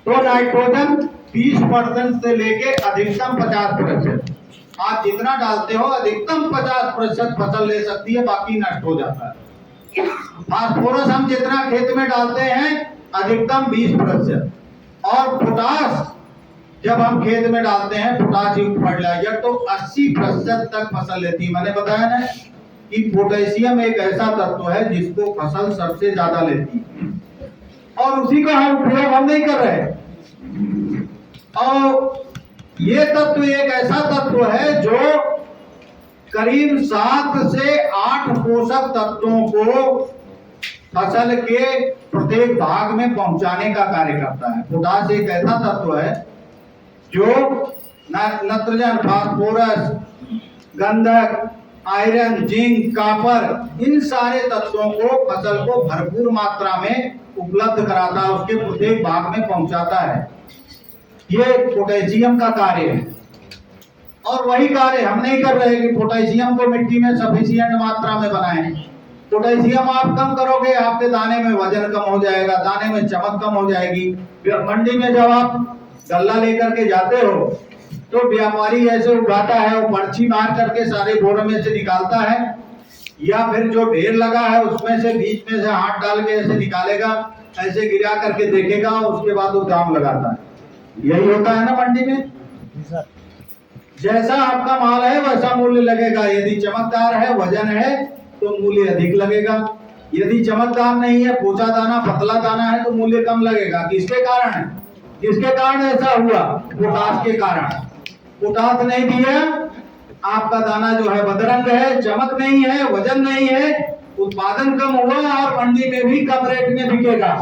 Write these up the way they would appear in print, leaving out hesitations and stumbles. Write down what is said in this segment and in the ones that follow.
तो नाइट्रोजन 20% से लेके अधिकतम 50%। आप जितना डालते हो अधिकतम 50% फसल ले सकती है, बाकी नष्ट हो जाता है। फास्फोरस हम जितना खेत में डालते हैं अधिकतम 20%। और पोटास जब हम खेत में डालते हैं पोटास युक्त फर्टिलाइजर तो 80% तक फसल लेती है। मैंने बताया ना कि पोटेशियम एक ऐसा तत्व है जिसको फसल सबसे ज्यादा लेती है, और उसी का हम उपयोग हम नहीं कर रहे। और ये तत्व एक ऐसा तत्व है जो करीब 7 से 8 पोषक तत्वों को फसल के प्रत्येक भाग में पहुंचाने का कार्य करता है। पोटास एक ऐसा तत्व है जो नाइट्रोजन, फास्फोरस, गंधक, आयरन, जिंक, कॉपर, इन सारे तत्वों को फसल को भरपूर मात्रा में उपलब्ध कराता है, उसके प्रत्येक भाग में पहुंचाता है। ये पोटेशियम का कार्य है। और वही कार्य हम नहीं कर रहे कि पोटेशियम को मिट्टी में सफिशिएंट मात्रा में बनाएं। पोटेशियम आप कम करोगे, आपके दाने में वजन कम हो जाएगा, दाने में चमक कम हो जाएगी। मंडी में जब आप गल्ला लेकर के जाते हो तो व्यापारी ऐसे उठाता है, वो पर्ची मार करके सारे बोरे में से निकालता है, या फिर जो ढेर लगा है उसमें से बीच में से हाथ डाल के ऐसे निकालेगा, ऐसे गिरा करके देखेगा, उसके बाद वो दाम लगाता है। यही होता है ना मंडी में। जैसा आपका माल है वैसा मूल्य लगेगा। यदि चमकदार है, वजन है, तो मूल्य अधिक लगेगा। यदि चमकदार नहीं है, पोचा दाना, पतला दाना है, तो मूल्य कम लगेगा। किसके कारण है? किसके कारण ऐसा हुआ? पोटास के कारण। पोटास नहीं दिया, आपका दाना जो है बदरंग है, चमक नहीं है, वजन नहीं है, उत्पादन कम हुआ और मंडी में भी कम रेट में बिकेगा।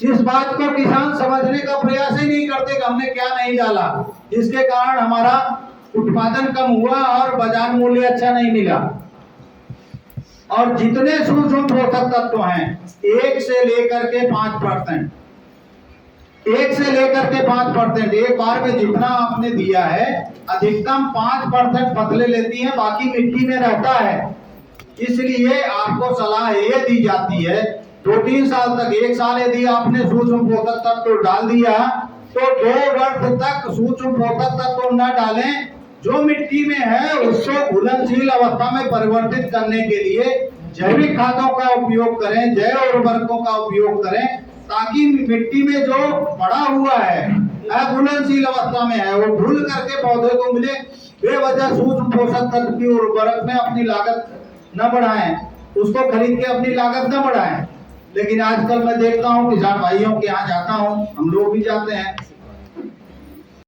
इस बात को किसान समझने का प्रयास ही नहीं करते कि हमने क्या नहीं डाला, इसके कारण हमारा उत्पादन कम हुआ और बाजार मूल्य अच्छा नहीं मिला। और जितने सूक्ष्म पोषक तत्व हैं 1 से लेकर के 5%, 1 से लेकर के 5%, एक बार में जितना आपने दिया है अधिकतम 5% फसलें लेती हैं, बाकी मिट्टी में रहता है। इसलिए आपको सलाह ये दी जाती है 2-3 साल तक, 1 साल यदि आपने सूक्ष्म पोषक तत्व डाल दिया तो 2 वर्ष तक सूक्ष्म पोषक तत्व न डालें। जो मिट्टी में है उसको घुलनशील अवस्था में परिवर्तित करने के लिए जैविक खादों का उपयोग करें, जैव उर्वरकों का उपयोग करें, ताकि मिट्टी में जो पड़ा हुआ है अघुलनशील अवस्था में है वो घुल करके पौधे को मिले। बेवजह सूक्ष्म पोषक तत्व की उर्वरक में अपनी लागत न बढ़ाएं, उसको खरीद के अपनी लागत न बढ़ाएं। लेकिन आजकल मैं देखता हूँ किसान भाइयों के यहाँ जाता हूँ, हम लोग भी जाते हैं,